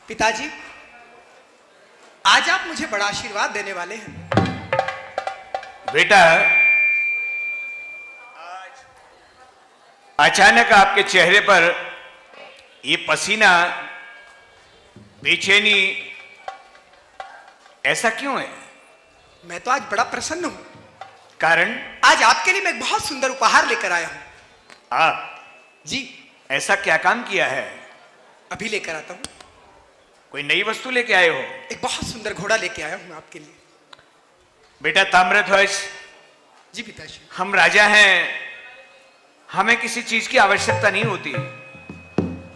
पिताजी, आज आप मुझे बड़ा आशीर्वाद देने वाले हैं। बेटा, अचानक आपके चेहरे पर ये पसीना, बेचैनी ऐसा क्यों है? मैं तो आज बड़ा प्रसन्न हूं। कारण? आज आपके लिए मैं एक बहुत सुंदर उपहार लेकर आया हूं। जी। ऐसा क्या काम किया है? अभी लेकर आता हूं। कोई नई वस्तु लेके आए हो? एक बहुत सुंदर घोड़ा लेके आया हूं आपके लिए। बेटा ताम्रध्वज। जी पिताजी। हम राजा हैं, हमें किसी चीज की आवश्यकता नहीं होती,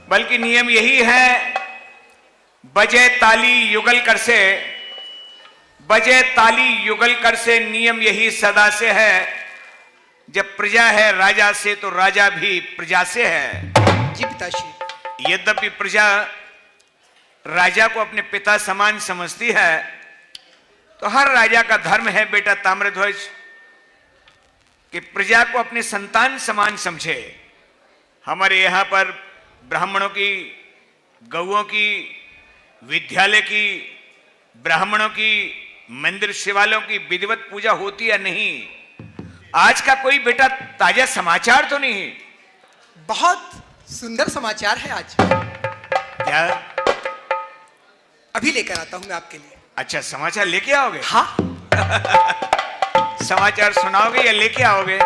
बल्कि नियम यही है, बजे ताली युगल कर से, बजे ताली युगल कर से, नियम यही सदा से है, जब प्रजा है राजा से तो राजा भी प्रजा से है। जी पिताजी। यद्यपि प्रजा राजा को अपने पिता समान समझती है, तो हर राजा का धर्म है बेटा ताम्रध्वज कि प्रजा को अपने संतान समान समझे। हमारे यहां पर ब्राह्मणों की, गौओं की, विद्यालय की, ब्राह्मणों की, मंदिर शिवालयों की विधिवत पूजा होती या नहीं? आज का कोई बेटा ताजा समाचार तो नहीं? बहुत सुंदर समाचार है आज। क्या? अभी लेकर आता हूं मैं आपके लिए। अच्छा, समाचार लेके आओगे? हाँ। समाचार सुनाओगे या लेके आओगे?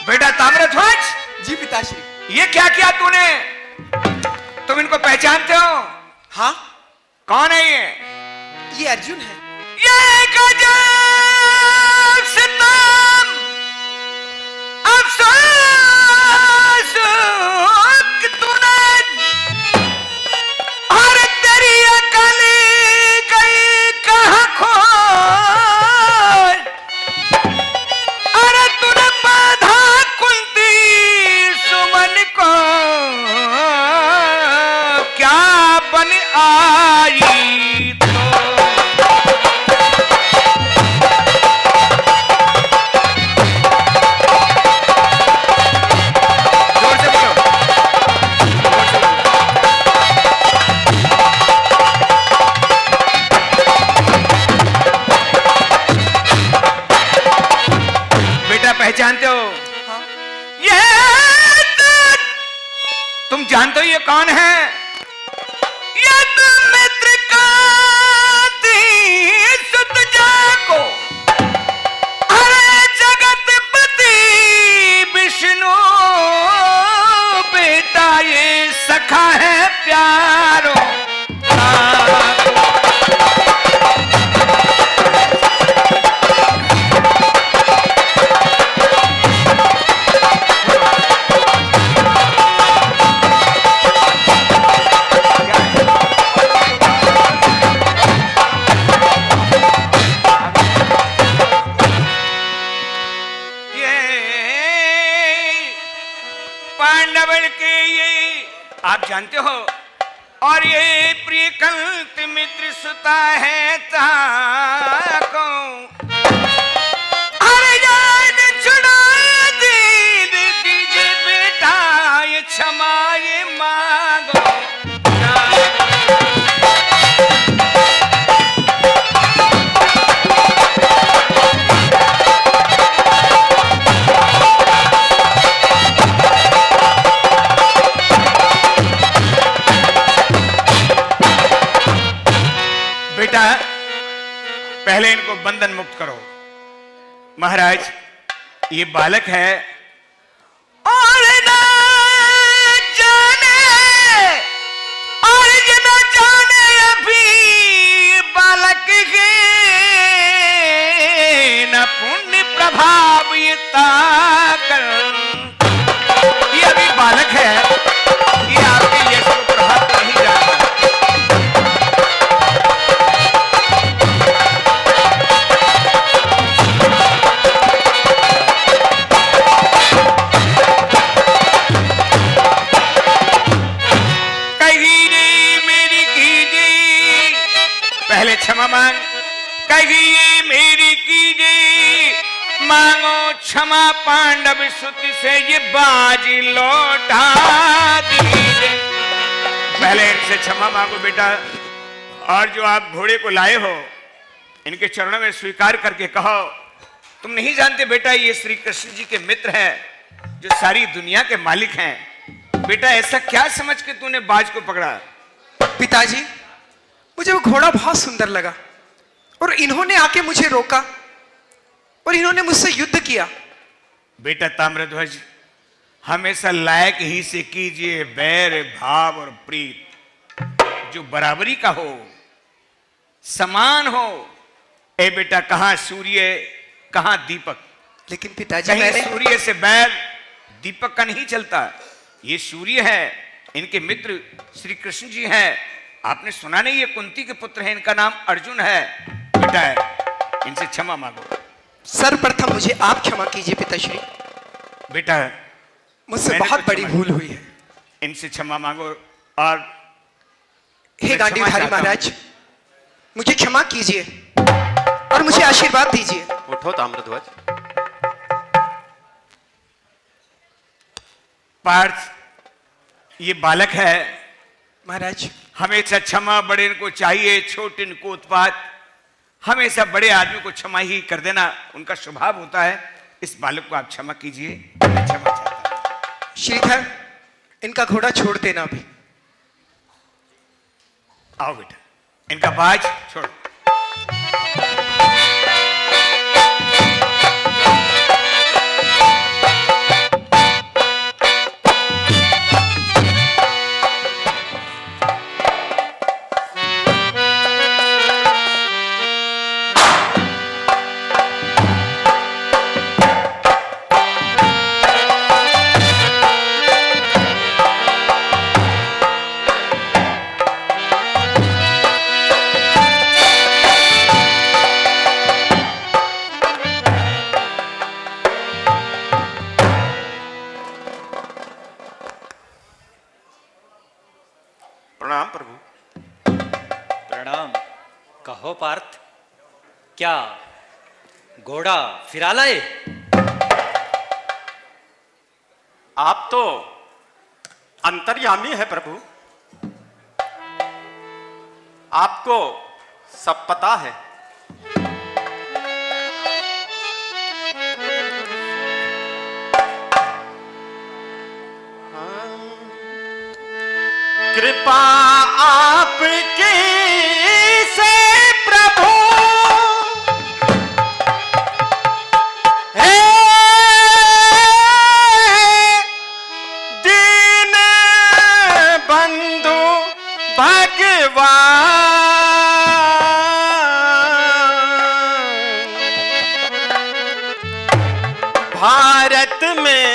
बेटा ताम्रध्वज। जी पिताश्री। ये क्या किया तूने? तुम इनको पहचानते हो? हाँ। कौन है ये? ये अर्जुन है। ये गजब सितम अफसोस तूने, और तेरी अकल गई कहां खो, अरे तूने बाधा कुंती सुमन को, क्या बन आई तो। पहचानते हो? हाँ। ये तुम जानते हो ये कौन है? ये तुम मित्र कांति सुत जाको, अरे जगतपति विष्णु बेटा, ये सखा है प्यारो। आप जानते हो, और ये प्रिय कंत मित्र सुता है ताको, अरे जान छुड़ा दीद दीजिए बेटा, ये क्षमा ये मांगो। बेटा, पहले इनको बंधन मुक्त करो। महाराज, ये बालक है और ना जाने, और ये ना जाने अभी बालक के न पुण्य प्रभाव ये ताकर, ये अभी बालक है, ये आपके यश को प्रभाव नहीं जानता। क्षमा मांग, कही मेरी कीजिए मांगो क्षमा पांडव सुत से ये बाजी लौटा दीजिए। पहले इनसे क्षमा मांगो बेटा, और जो आप घोड़े को लाए हो इनके चरणों में स्वीकार करके कहो, तुम नहीं जानते बेटा ये श्री कृष्ण जी के मित्र हैं जो सारी दुनिया के मालिक हैं। बेटा ऐसा क्या समझ के तूने बाज को पकड़ा? पिताजी, मुझे वो घोड़ा बहुत सुंदर लगा और इन्होंने आके मुझे रोका और इन्होंने मुझसे युद्ध किया। बेटा ताम्रध्वज, हमेशा लायक ही से कीजिए बैर भाव और प्रीत जो बराबरी का हो, समान हो। ए बेटा, कहां सूर्य कहां दीपक? लेकिन पिताजी, कहीं मैंने सूर्य से बैर दीपक का नहीं चलता। ये सूर्य है, इनके मित्र श्री कृष्ण जी हैं। आपने सुना नहीं, ये कुंती के पुत्र हैं, इनका नाम अर्जुन है। बेटा इनसे क्षमा मांगो। सर्वप्रथम मुझे आप क्षमा कीजिए पिताश्री, बेटा मुझसे बहुत बड़ी भूल हुई है। इनसे क्षमा मांगो। और हे गांडीवधारी महाराज, मुझे क्षमा कीजिए और मुझे आशीर्वाद दीजिए। उठो ताम्रध्वज। पार्थ, ये बालक है महाराज। हमेशा क्षमा बड़े इनको चाहिए, छोटे इनको उत्पात। हमेशा बड़े आदमी को क्षमा ही कर देना उनका स्वभाव होता है। इस बालक को आप क्षमा कीजिए, मैं क्षमा चाहता हूं। श्रीधर, इनका घोड़ा छोड़ देना अभी। आओ बेटा, इनका बाज छोड़ो। प्रणाम प्रभु। प्रणाम। कहो पार्थ, क्या घोड़ा फिरा लाए? आप तो अंतर्यामी है प्रभु, आपको सब पता है। कृपा आपकी से प्रभु, हे दीन बंधु भगवान, भारत में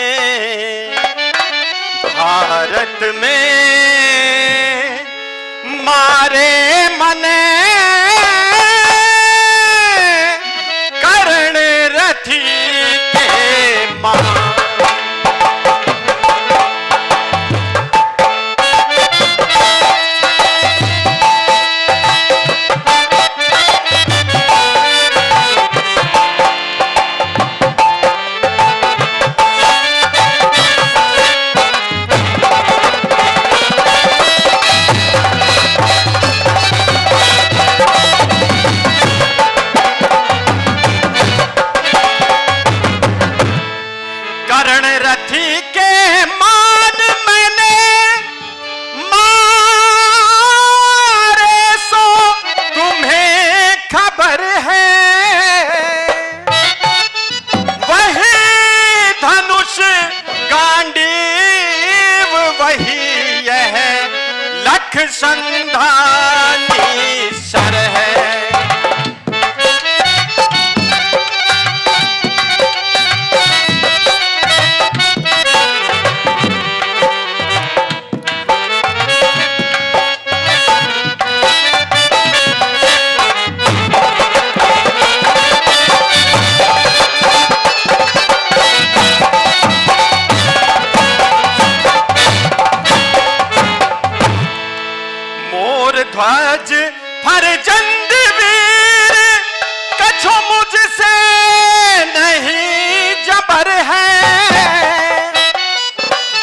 समर है।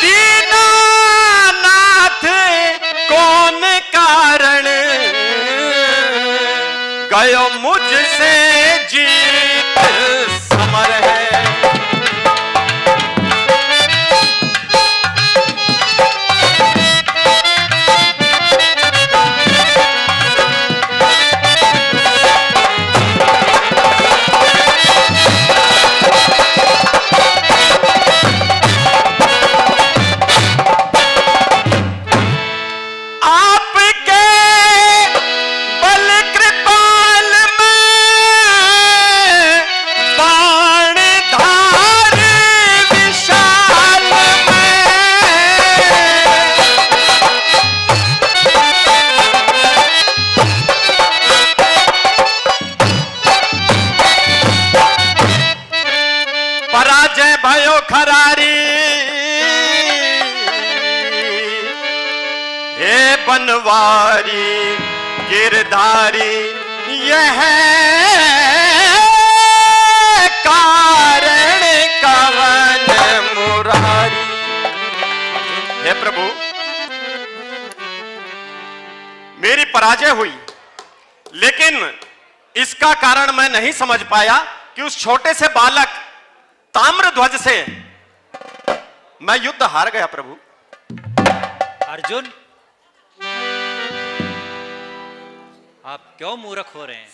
दीनानाथ कौन कारण गयो मुझसे जीत समर है। पराजय भयो खरारी हे बनवारी गिरधारी यह कारण कवन मुरारी। हे प्रभु, मेरी पराजय हुई, लेकिन इसका कारण मैं नहीं समझ पाया कि उस छोटे से बालक ताम्रध्वज से मैं युद्ध हार गया। प्रभु अर्जुन, आप क्यों मूर्ख हो रहे हैं?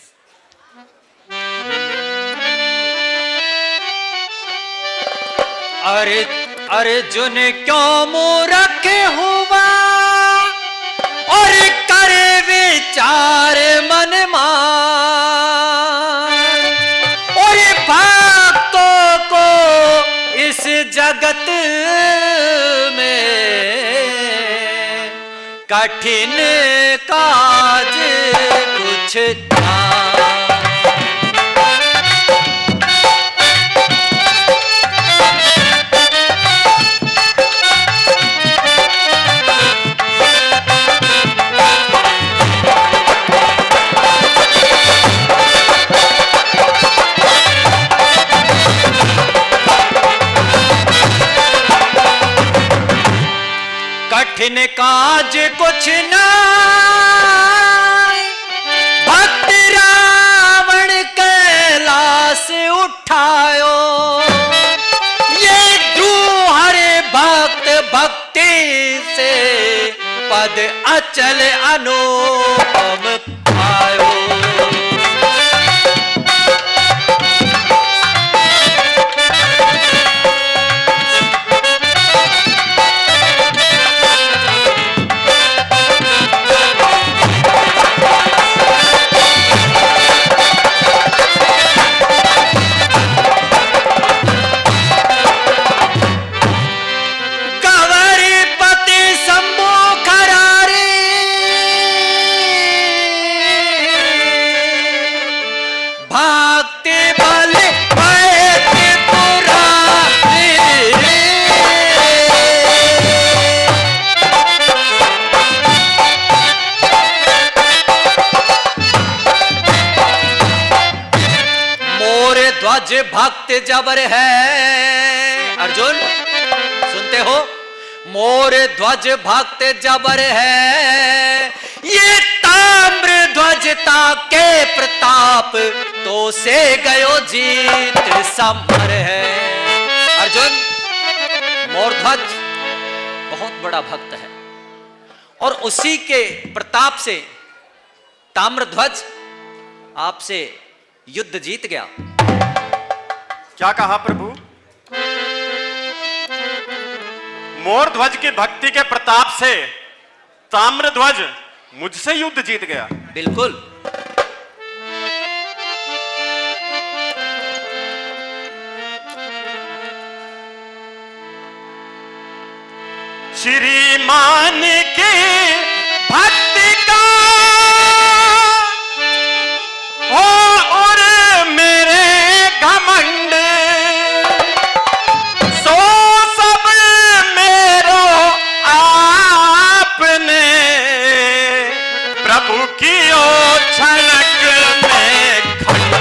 अरे अर्जुन क्यों मूर्ख हुआ और करे विचार मन मान, और भक्तों को इस जगत में कठिन काज कुछ था। कठिन काज कुछ ना, भक्त रावण कैलाश उठायो, ये द्रुहर भक्त भक्ति से पद अचल अनुपम पायो। भक्त जबर है। अर्जुन सुनते हो, मोर ध्वज भक्त जबर है, ये ताम्र ध्वजता के प्रताप तो से गयो जीत समर है। अर्जुन, मोर ध्वज बहुत बड़ा भक्त है और उसी के प्रताप से ताम्रध्वज आपसे युद्ध जीत गया। क्या कहा प्रभु? मोर ध्वज की भक्ति के प्रताप से ताम्रध्वज मुझसे युद्ध जीत गया? बिल्कुल। श्रीमान के भक्ति का हो और मेरे घमंड, सो सब मेरो आपने प्रभु की ओ छलक में खंड।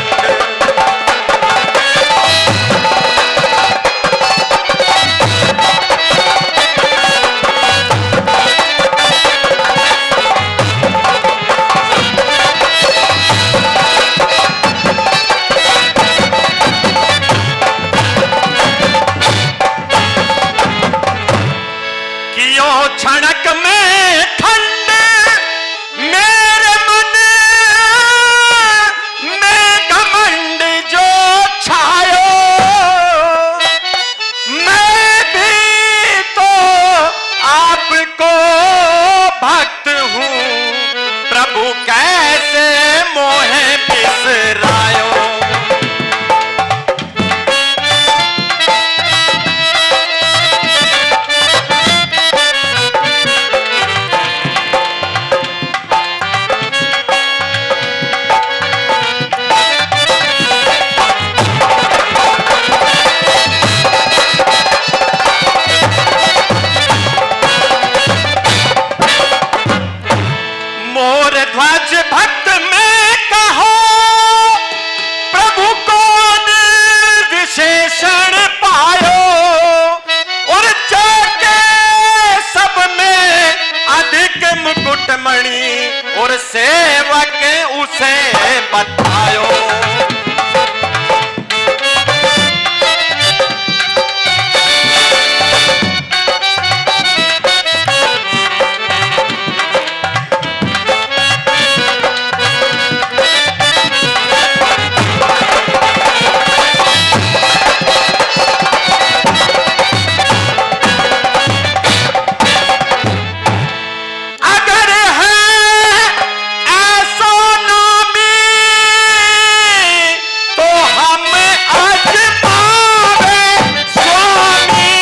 बतायो। अगर है ऐसा नामी तो हम अजमावे स्वामी।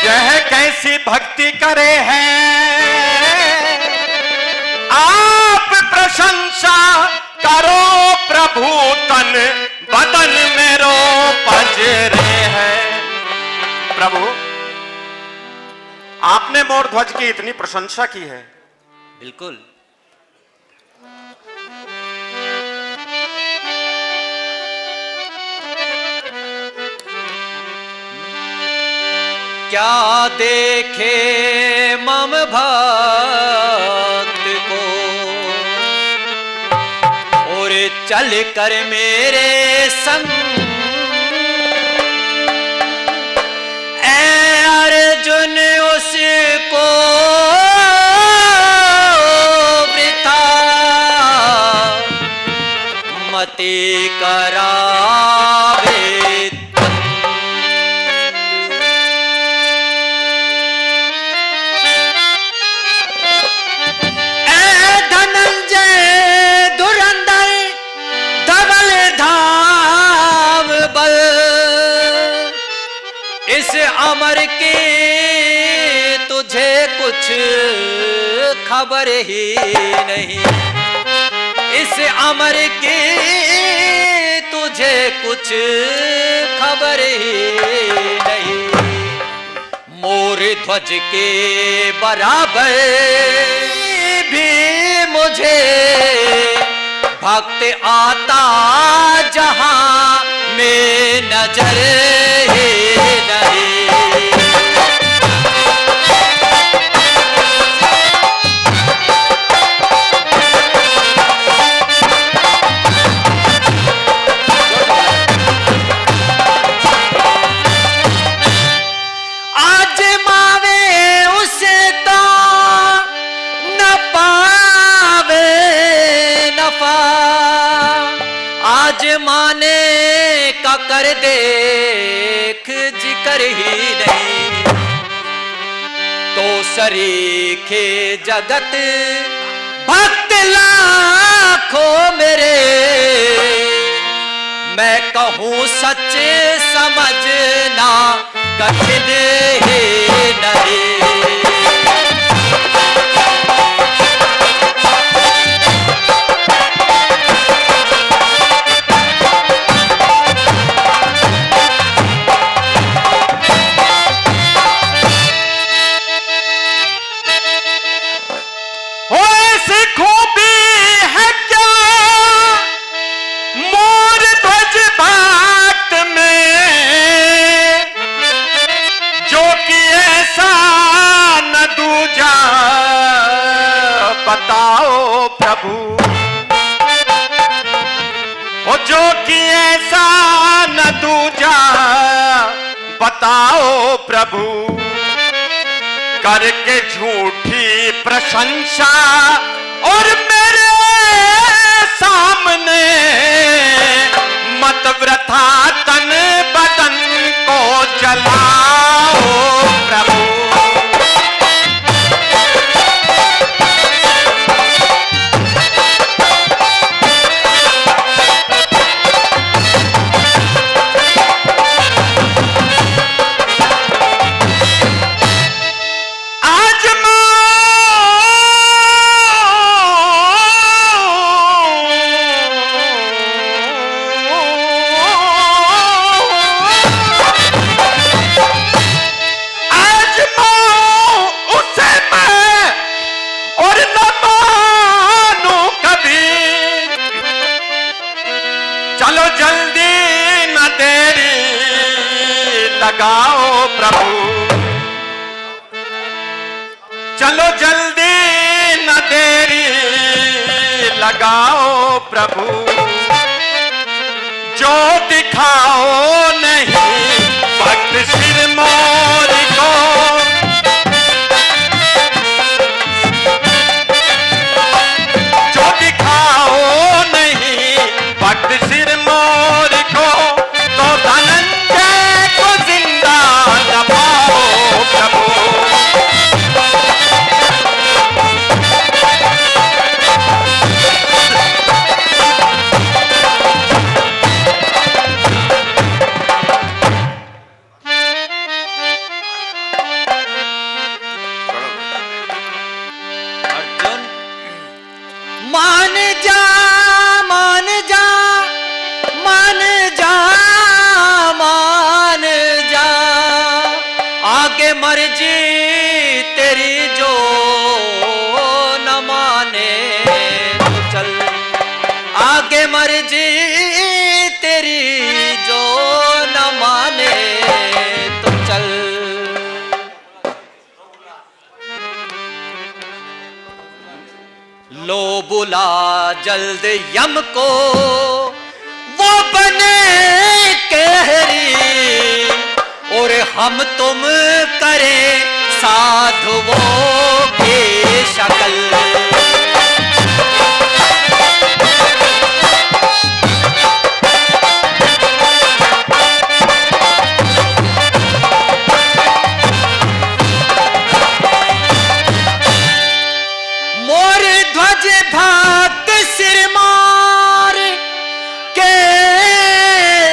यह कैसी भक्ति करे हैं आप, प्रशंसा करो प्रभु तन बदन मेरो पजरे है। प्रभु, आपने मोर ध्वज की इतनी प्रशंसा की है, बिल्कुल। क्या देखे मम भक्त को और चल कर मेरे संग, ऐ अर्जुन उसको वृथा मति करावे। अमर की तुझे कुछ खबर ही नहीं, इस अमर की तुझे कुछ खबर ही नहीं। मोर ध्वज के बराबर भी मुझे भक्त आता जहां में नजर ही नहीं। आजमाने का कर देख जिक्र ही नहीं, तो सरीखे जगत भक्त लाखों मेरे, मैं कहूँ सच समझना कठिन ही नहीं। खूबी है क्या मोर ध्वज भक्त में, जो कि ऐसा न दूजा बताओ प्रभु। वो जो कि ऐसा न दूजा बताओ प्रभु, करके झूठी प्रशंसा और मेरे सामने मत वृथा तन बदन को जलाओ प्रभु। लगाओ प्रभु, चलो जल्दी न देरी लगाओ प्रभु, जो दिखाओ नहीं भक्त सिरमौर को, जो दिखाओ नहीं भक्त सिरमौर को, तो धनंजय को जिंदा न पाओ प्रभु। मान जा मान जा मान जा मान जा, आगे मर्जी तेरी जो न माने तो चल, आगे मर्जी तेरी जो न माने तो चल। लो बुला जल्द यम को, वो बने कहरी, और हम तुम करें साधुओं की शक्ल। भक्त सिरमौर के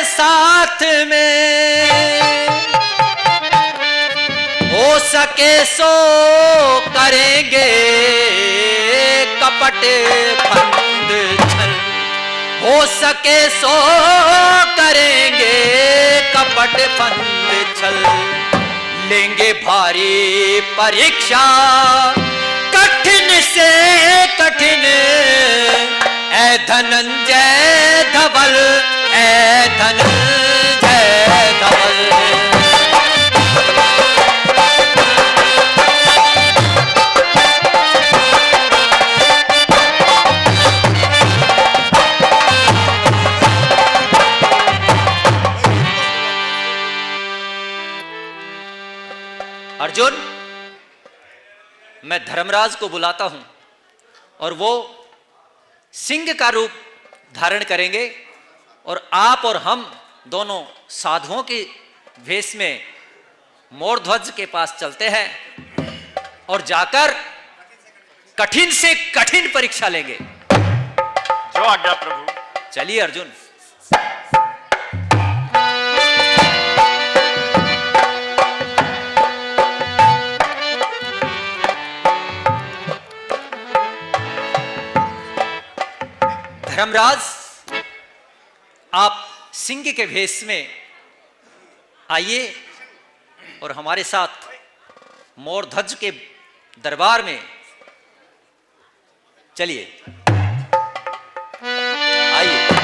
साथ में हो सके सो करेंगे कपट फंद छल, हो सके सो करेंगे कपट फंद छल। लेंगे भारी परीक्षा कठिन से कठिन, ऐ धनंजय धवल, ऐ धनंजय धवल। अर्जुन, मैं धर्मराज को बुलाता हूं और वो सिंह का रूप धारण करेंगे, और आप और हम दोनों साधुओं के वेश में मोरध्वज के पास चलते हैं और जाकर कठिन से कठिन परीक्षा लेंगे। जो आज्ञा प्रभु। चलिए अर्जुन। धर्मराज, आप सिंह के भेष में आइए और हमारे साथ मोरध्वज के दरबार में चलिए। आइए।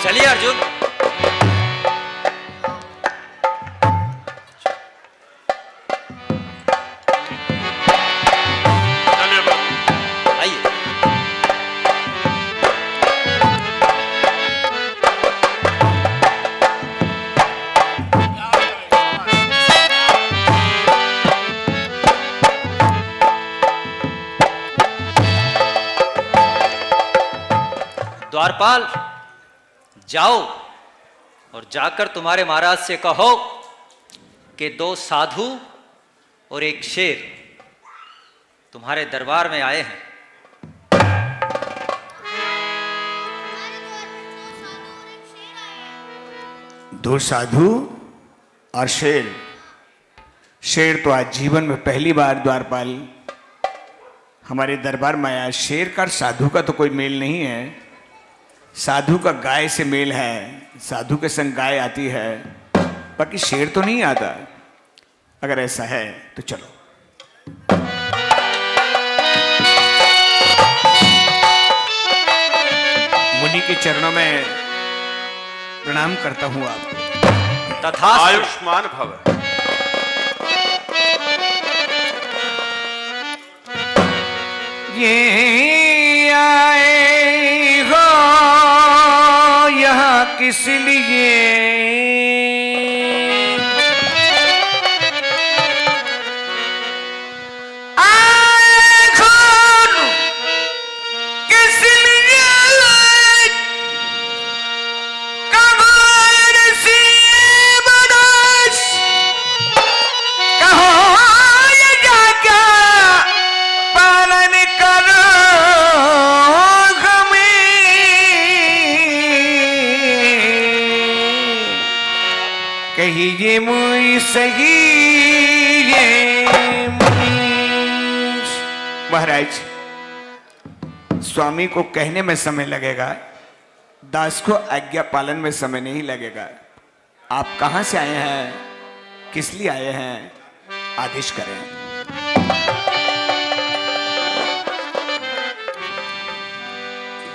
चलिए अर्जुन। आइए। द्वारपाल, जाओ और जाकर तुम्हारे महाराज से कहो कि 2 साधु और 1 शेर तुम्हारे दरबार में आए हैं। दो साधु और शेर। शेर तो आज जीवन में पहली बार द्वारपाल हमारे दरबार में आया। शेर का साधु का तो कोई मेल नहीं है, साधु का गाय से मेल है, साधु के संग गाय आती है, बाकी शेर तो नहीं आता। अगर ऐसा है तो चलो। मुनि के चरणों में प्रणाम करता हूं आपको। तथा आयुष्मान भव। ये आए हो यहाँ किस लिए, आए हो किस लिए, कहाँ सी बरस, कहो ये जागा पालन करो हमें, कहिए मुझ सही ये मुनीश। महाराज, स्वामी को कहने में समय लगेगा, दास को आज्ञा पालन में समय नहीं लगेगा। आप कहां से आए हैं, किस लिए आए हैं, आदेश करें।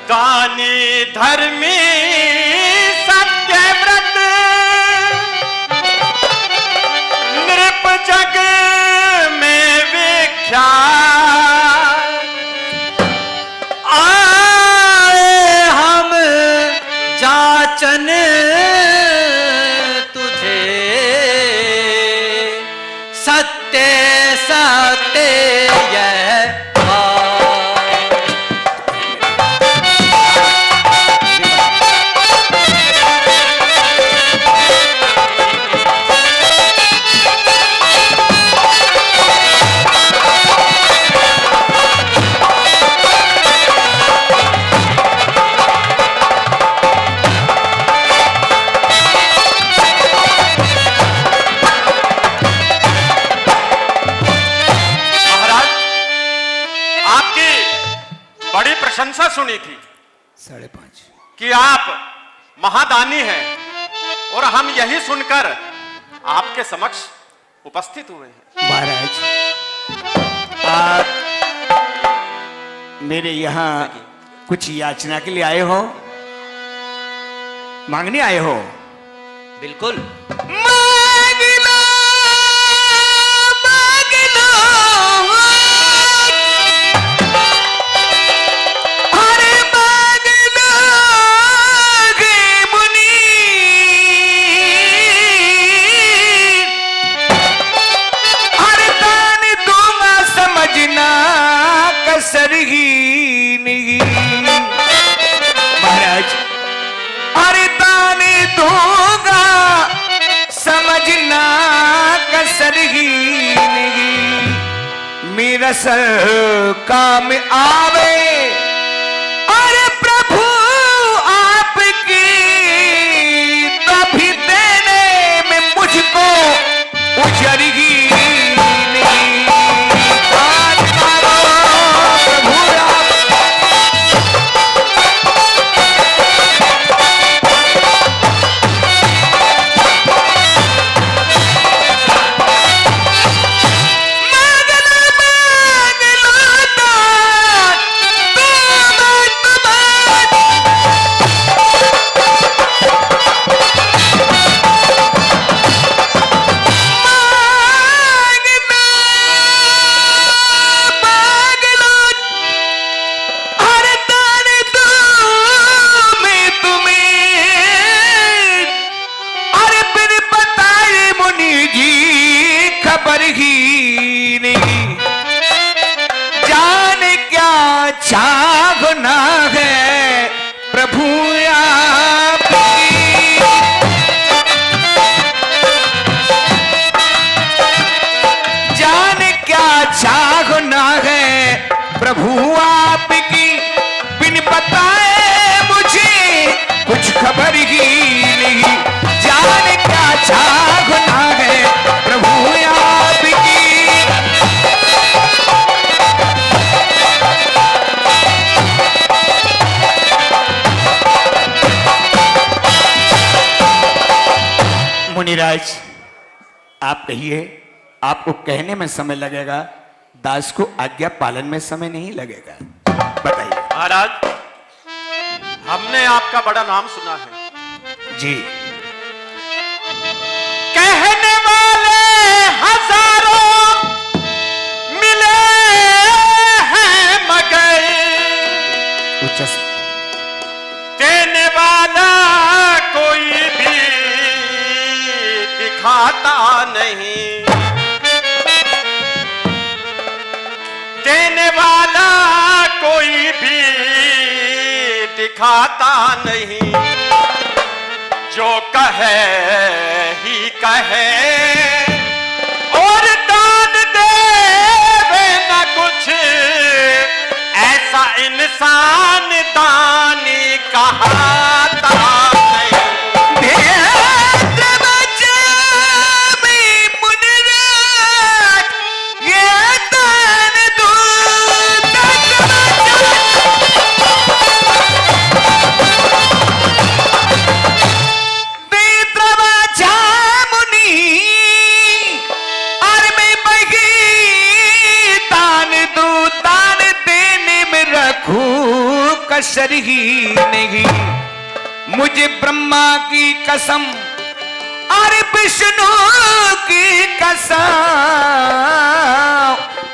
दानी धर्मी सत्यव्रत नृप जग में विख्यात, आए हम जाचन तुझे, सत्य सत्य यह बात। बड़ी प्रशंसा सुनी थी 5:30 कि आप महादानी हैं, और हम यही सुनकर आपके समक्ष उपस्थित हुए हैं। महाराज, आप मेरे यहाँ कुछ याचना के लिए आए हो, मांगने आए हो? बिल्कुल। मांग लो, मांग लो, अरे मांग लो गे मुनि, अरे दान दूंगा समझना कसर ही नहीं। महाराज, अरे दान दूंगा समझना कसर ही नहीं, मेरा सर काम आवे, अरे प्रभु आपकी तभी देने में मुझको उजरगी नहीं। आज मारो प्रभु आप, मांग लो दान, मुनिराज, आप कहिए, आपको कहने में समय लगेगा, दास को आज्ञा पालन में समय नहीं लगेगा। बताइए। महाराज, हमने आपका बड़ा नाम सुना है जी। कहने वाले हजारों मिले हैं मगर उच्च देने वाला कोई भी दिखाता नहीं, देने वाला कोई भी दिखाता नहीं, जो कहे ही कहे और दान देवे न कुछ, ऐसा इंसान दानी कहाता नहीं। कसर ही नहीं, मुझे ब्रह्मा की कसम और विष्णु की कसम,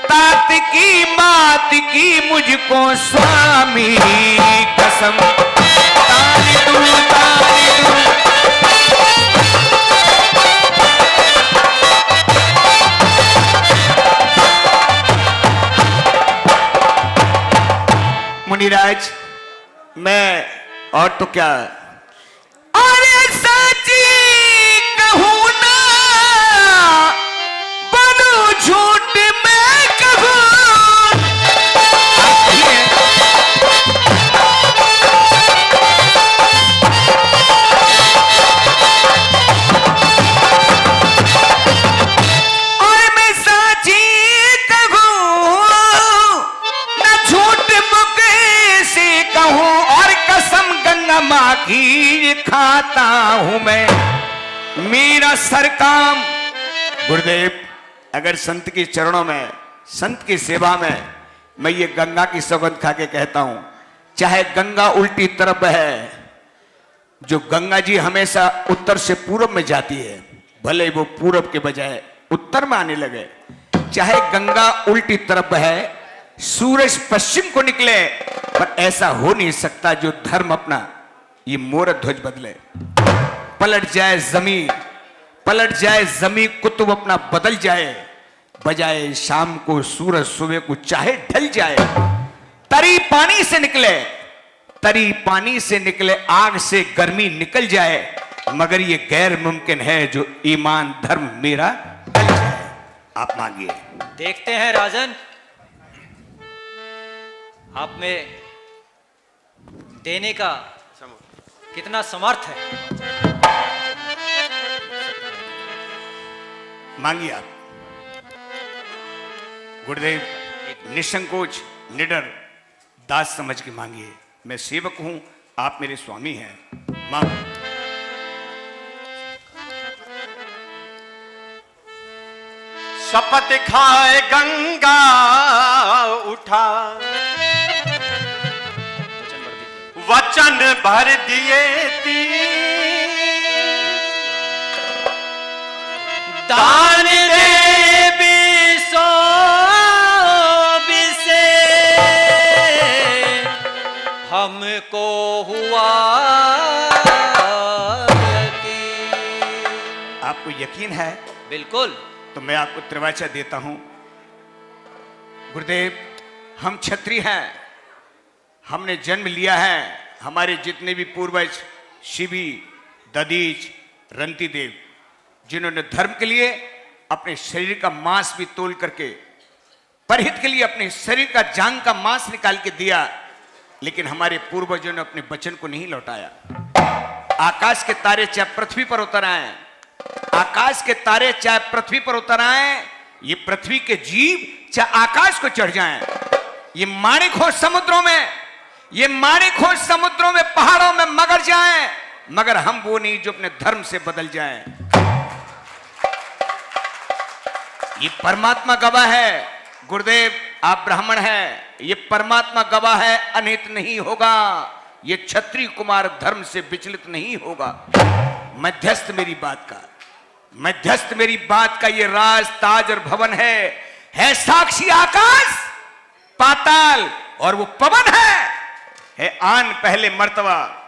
तात की मात की मुझको स्वामी कसम। तारी तू, तारी तू। मुनिराज, मैं और तो क्या, अरे सच्ची कहूं ना बनूं झूठ मैं कहूं। और मैं सच्ची कहूं ना झूठ मुके से कहूं, और कसम गंगा मां की खाता हूं मैं। मेरा सर काम गुरुदेव, अगर संत के चरणों में, संत की सेवा में, मैं ये गंगा की सौगंध खा के कहता हूं, चाहे गंगा उल्टी तरफ है, जो गंगा जी हमेशा उत्तर से पूर्व में जाती है, भले वो पूर्व के बजाय उत्तर में आने लगे, चाहे गंगा उल्टी तरफ है, सूरज पश्चिम को निकले, पर ऐसा हो नहीं सकता जो धर्म अपना ये मोर ध्वज बदले। पलट जाए जमीन, पलट जाए जमीन, कुतुब अपना बदल जाए, बजाए शाम को सूरज सुबह को चाहे ढल जाए। तरी पानी से निकले, तरी पानी से निकले, आग से गर्मी निकल जाए, मगर ये गैर मुमकिन है जो ईमान धर्म मेरा ढल जाए। आप मांगिए। देखते हैं राजन, आप में देने का कितना समर्थ है। मांगिए आप। गुरुदेव, निसंकोच निडर दास समझ के मांगिए। मैं सेवक हूं, आप मेरे स्वामी हैं। मांगो। शपथ खाए गंगा उठा, वचन भर दिए दान देवी सो बिसे हमको हुआ यकीन। आपको यकीन है? बिल्कुल। तो मैं आपको त्रिवाचा देता हूं। गुरुदेव, हम क्षत्रिय हैं, हमने जन्म लिया है, हमारे जितने भी पूर्वज शिवी, ददीच, रंतिदेव, जिन्होंने धर्म के लिए अपने शरीर का मांस भी तोल करके, परहित के लिए अपने शरीर का जांग का मांस निकाल के दिया, लेकिन हमारे पूर्वजों ने अपने वचन को नहीं लौटाया। आकाश के तारे चाहे पृथ्वी पर उतर आए, आकाश के तारे चाहे पृथ्वी पर उतर आए, ये पृथ्वी के जीव चाहे आकाश को चढ़ जाएं, ये माणिक हो समुद्रों में, ये माणिक हो समुद्रों में, पहाड़ों में मगर जाएं, मगर हम वो नहीं जो अपने धर्म से बदल जाएं। ये परमात्मा गवाह है, गुरुदेव आप ब्राह्मण हैं, ये परमात्मा गवाह है, अनहित नहीं होगा, ये क्षत्रिय कुमार धर्म से विचलित नहीं होगा। मध्यस्थ मेरी बात का, मध्यस्थ मेरी बात का ये राज ताज और भवन है साक्षी आकाश पाताल और वो पवन है आन पहले मर्तबा,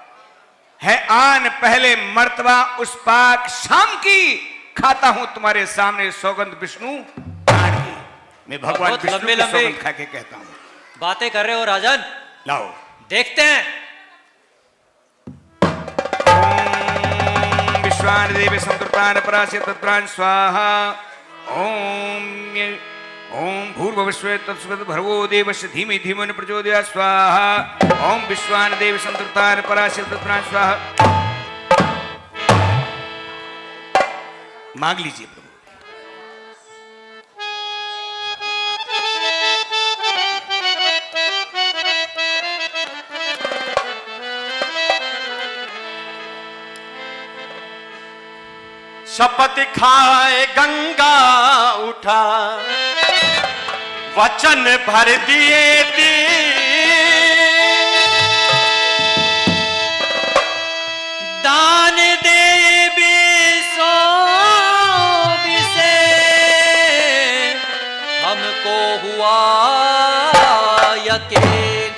है आन पहले मर्तबा उस पाक शाम की खाता हूं तुम्हारे सामने सौगंध विष्णु प्राण की। मैं भगवान बहुत विष्णु की लंबे सौगंध खा के कहता हूं। बातें कर रहे हो राजन, लाओ देखते हैं। ओम विश्वान देव संतुष्टान परास्य तत्प्राण स्वाहा। ओम भूर्भुवस्व तत्सवितु भर्गो देवस्य धीमहि धियो न प्रचोदयात् स्वाहा। ओम विश्वान देव संतुष्टान परास्य तत्प्राण स्वाहा। मांग लीजिए प्रभु। शपथ खाए गंगा उठा, वचन भर दिए दी, दान देवी सो विसे हमको हुआ यकीन।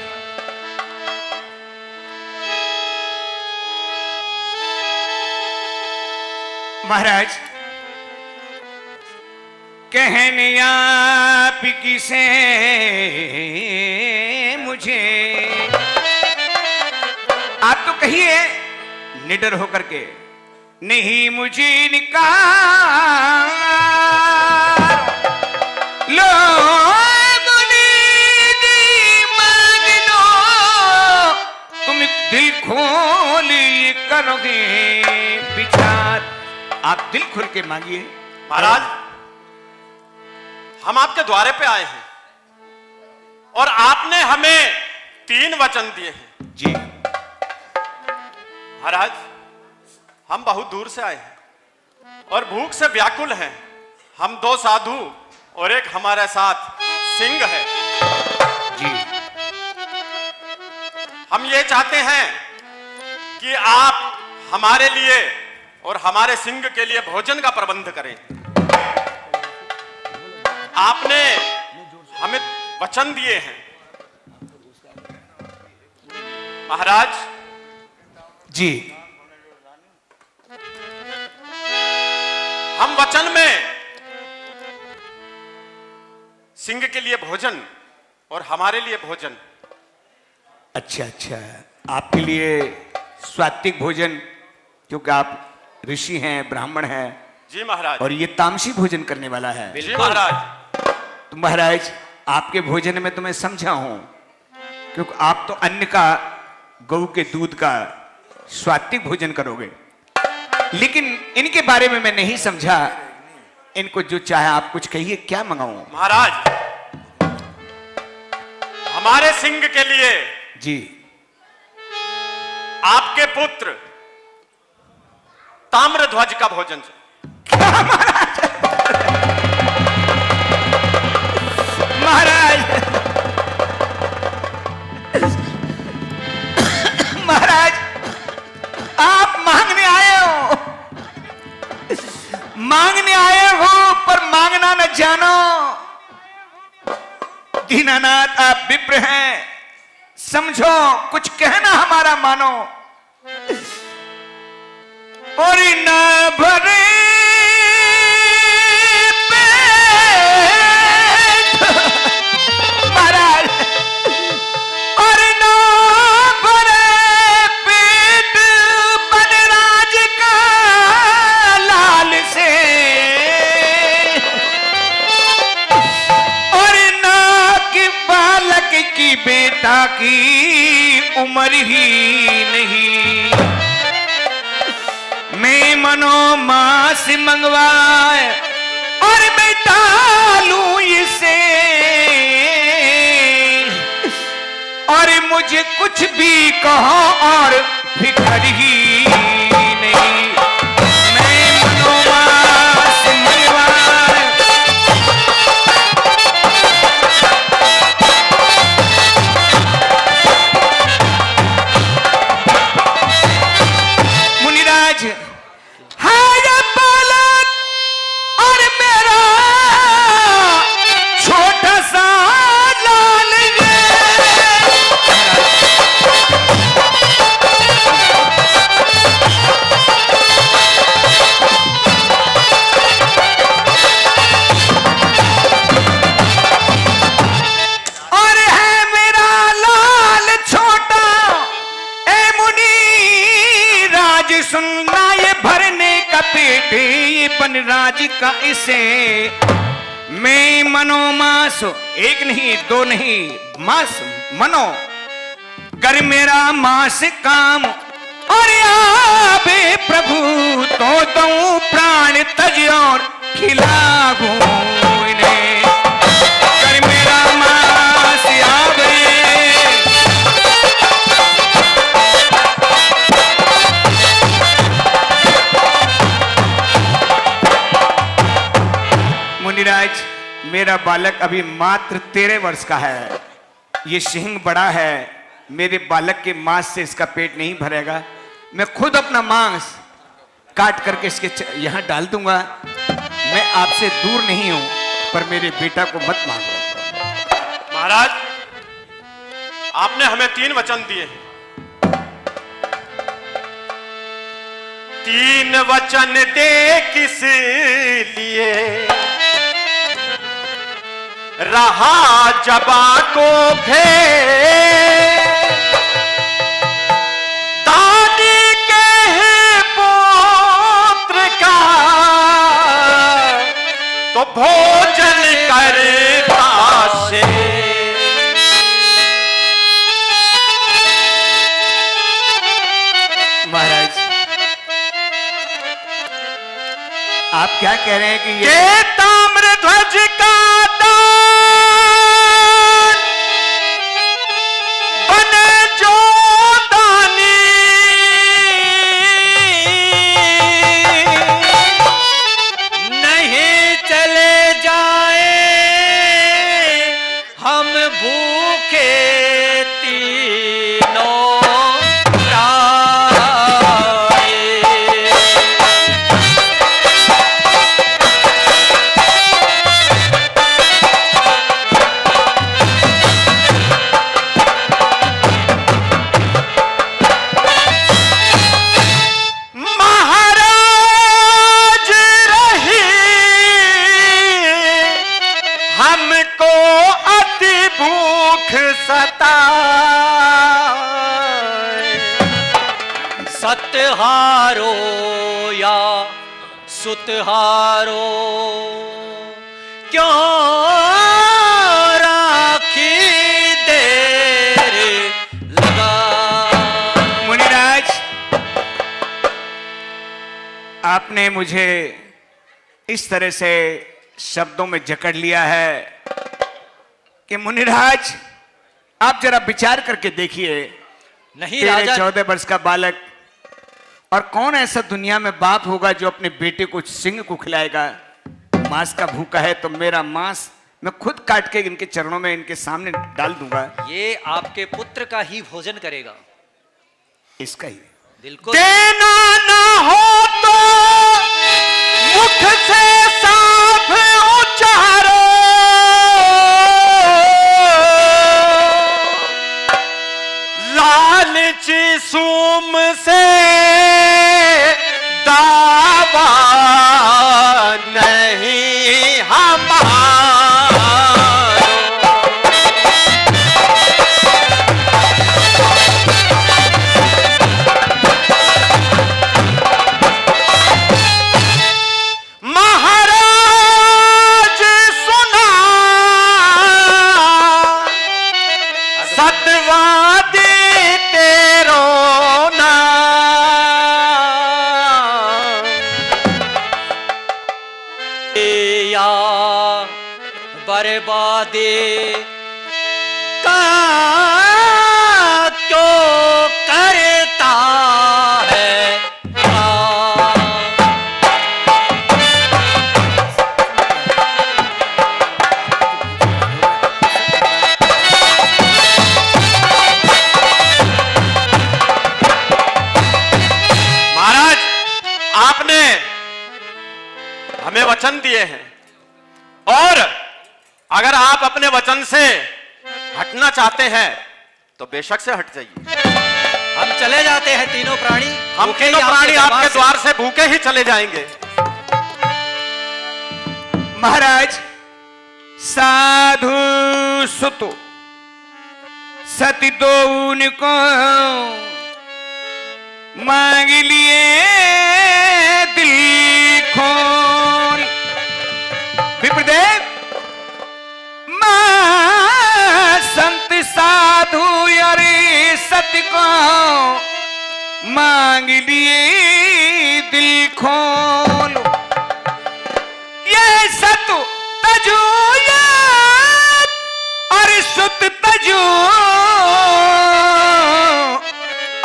महाराज कहने आप किसे मुझे, आप तो कहिए निडर होकर के, नहीं मुझे निकाल लो मांग लो, तुम दिल खोल करोगे विचार। आप दिल खुल के मांगिए महाराज। हम आपके द्वारे पे आए हैं और आपने हमें 3 वचन दिए हैं। जी महाराज हम बहुत दूर से आए हैं और भूख से व्याकुल हैं। हम 2 साधु और एक हमारे साथ सिंह है। जी हम ये चाहते हैं कि आप हमारे लिए और हमारे सिंह के लिए भोजन का प्रबंध करें। आपने हमें वचन दिए हैं महाराज। जी हम वचन में सिंह के लिए भोजन और हमारे लिए भोजन। अच्छा अच्छा, आपके लिए सात्विक भोजन, क्योंकि आप ऋषि हैं, ब्राह्मण हैं। जी महाराज। और ये तामसी भोजन करने वाला है। जी महाराज। तो महाराज आपके भोजन में तो मैं समझा हूं, क्योंकि आप तो अन्न का, गऊ के दूध का सात्विक भोजन करोगे, लेकिन इनके बारे में मैं नहीं समझा। इनको जो चाहे आप कुछ कहिए, क्या मंगाऊं? महाराज हमारे सिंह के लिए जी आपके पुत्र ताम्रध्वज का भोजन। महाराज महाराज आप मांगने आए हो, मांगने आए हो पर मांगना न जानो। दीनानाथ आप विप्र हैं, समझो, कुछ कहना हमारा मानो। और न भरे महाराज, और न भरे पेट बनराज का लाल से, और न कि बालक की बेटा की उम्र ही नहीं। मैं मनो मास मंगवाए और मैं टालूं इसे, और मुझे कुछ भी कहो और फिकर ही नहीं। मैं मनोमास मनवार मुनिराज है ये बालक और मेरा छोटा सा लाल रे। और है मेरा लाल छोटा ए मुनि राज सुनना ये भरने का पेट ये बनराज का इसे मैं मनोमास एक नहीं दो नहीं मास मनो कर मेरा मास काम और आबे प्रभु तो दूं प्राण तज और खिलाऊं इन्हें कर मेरा मास आबे। मुनिराज मेरा बालक अभी मात्र 13 वर्ष का है। ये सिंह बड़ा है, मेरे बालक के मांस से इसका पेट नहीं भरेगा। मैं खुद अपना मांस काट करके इसके यहां डाल दूंगा। मैं आपसे दूर नहीं हूं, पर मेरे बेटा को मत मांगो। महाराज, आपने हमें 3 वचन दिए। 3 वचन दे किस लिए रहा जबा को दानी के पुत्र का तो भोजन करता से। महाराज आप क्या कह रहे हैं कि ये ताम्रध्वज का सतहारो या सुतहारो क्यों राखी देर लगा। मुनिराज आपने मुझे इस तरह से शब्दों में जकड़ लिया है कि मुनिराज आप जरा विचार करके देखिए। नहीं राजा, 14 वर्ष का बालक, और कौन ऐसा दुनिया में बाप होगा जो अपने बेटे को सिंह को खिलाएगा। मांस का भूखा है तो मेरा मांस मैं खुद काट के इनके चरणों में इनके सामने डाल दूंगा। ये आपके पुत्र का ही भोजन करेगा। इसका ही बिल्कुल। देना ना हो तो मुख से साफ उच्चारो लालच सूम से दावा नहीं हमारा। महाराज सुना सतवादी तेरो ना या बर्बादे का क्यों करता हमें वचन दिए हैं, और अगर आप अपने वचन से हटना चाहते हैं तो बेशक से हट जाइए। हम चले जाते हैं तीनों प्राणी, हम भूखे ही तीनों प्राणी दरबार आपके से। द्वार से भूखे ही चले जाएंगे। महाराज, साधु सुत सती दो उनको मांग लिए दिल खोल। विप्रदेव, मां संत साधु अरे सत्य को मांग लिए दिल खोल। ये सत तजू और सुत तजू,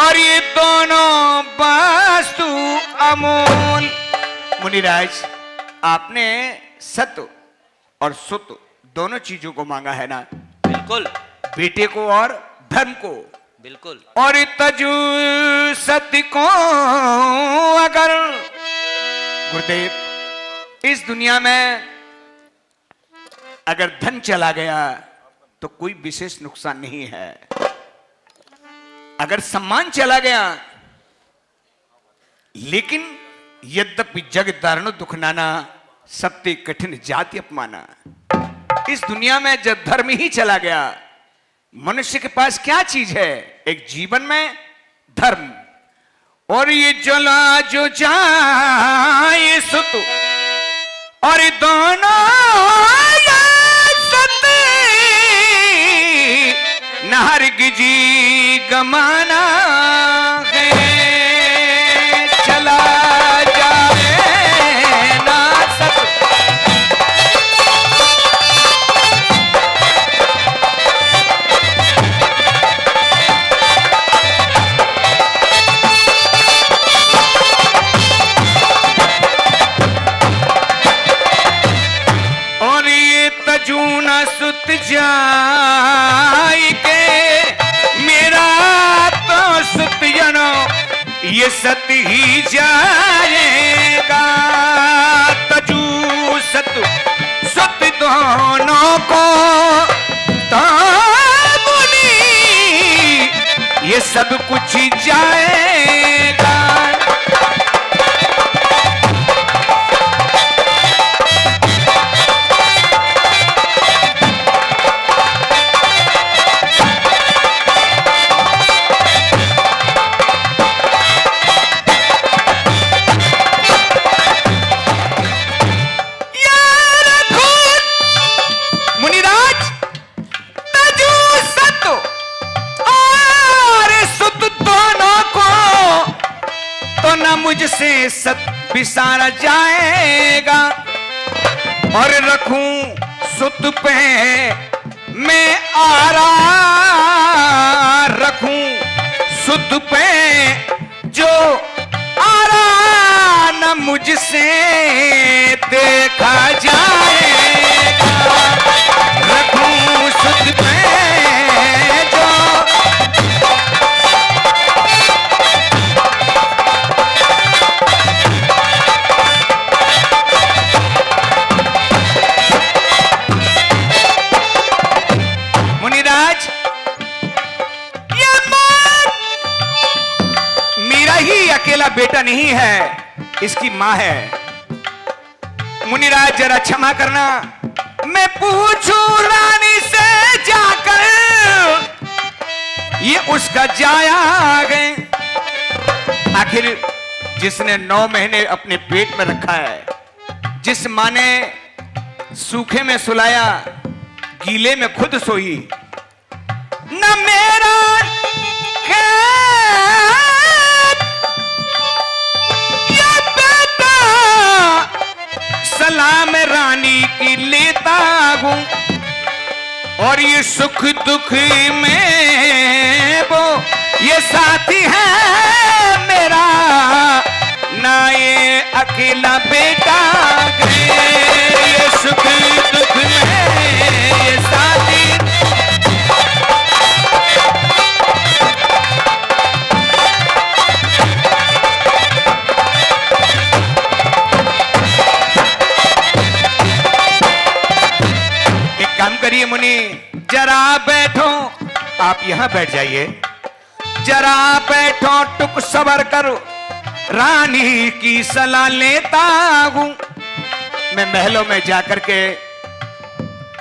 और ये दोनों वस्तु अमूल। मुनिराज, आपने सत्य और सुत दोनों चीजों को मांगा है ना? बिल्कुल बेटे को और धर्म को। बिल्कुल। और तजु सत्य को अगर गुरुदेव, इस दुनिया में अगर धन चला गया तो कोई विशेष नुकसान नहीं है। अगर सम्मान चला गया, लेकिन यद्यपि जग दारुण दुख नाना, सत्य कठिन जाति अपमाना। इस दुनिया में जब धर्म ही चला गया, मनुष्य के पास क्या चीज है? एक जीवन में धर्म। और ये जला जो जाए सुत, और ये दोनों सत्य नहरगिजी गमाना है। चला जाए ना सत्य, और ये तजूना सुत जाई के मेरा तो सुत जनो ये सत ही जाएगा। तजू सत सुत दोनों को तो मुनि ये सब कुछ जाएगा। मुझसे सत बिसारा जाएगा। और रखूं सुत पे मैं आरा, रखूं सुत पे जो आरा न मुझसे देखा जाएगा। रखूं सुत पे जो अकेला बेटा नहीं है, इसकी मां है। मुनिराज जरा क्षमा करना, मैं पूछूं रानी से जाकर ये उसका जाया गए। आखिर जिसने 9 महीने अपने पेट में रखा है, जिस मां ने सूखे में सुलाया, गीले में खुद सोई, न मेरा सलाम रानी की लेता हूं। और ये सुख दुख में वो ये साथी है मेरा, ना ये अकेला बेटा है। ये सुख दुख में ये साथी प्रिय मुनि जरा बैठो, आप यहां बैठ जाइए। जरा बैठो टुक सबर करो, रानी की सलाह लेता हूं। मैं महलों में जाकर के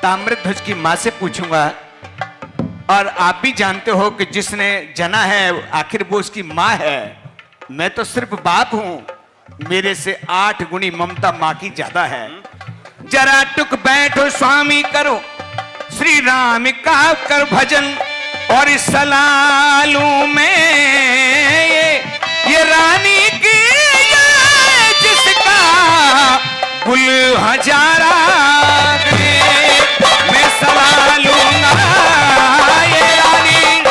ताम्रध्वज की मां से पूछूंगा, और आप भी जानते हो कि जिसने जना है आखिर वो उसकी मां है। मैं तो सिर्फ बाप हूं, मेरे से 8 गुनी ममता मां की ज्यादा है। जरा टुक बैठो स्वामी करो, श्री राम का कर भजन, और इस सलालू में ये रानी की ये जिसका गुल हजारा दे, मैं सलाह लूंगा ये रानी।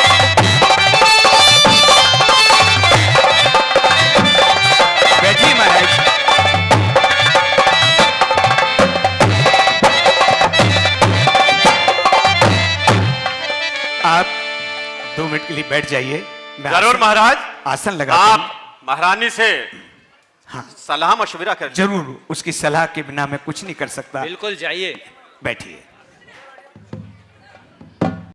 बैठिए महाराज। आप 2 मिनट के लिए बैठ जाइए। मैं जरूर महाराज, आसन लगा आप महारानी से हाँ सलाह मशविरा कर। जरूर, उसकी सलाह के बिना मैं कुछ नहीं कर सकता। बिल्कुल जाइए। बैठिए।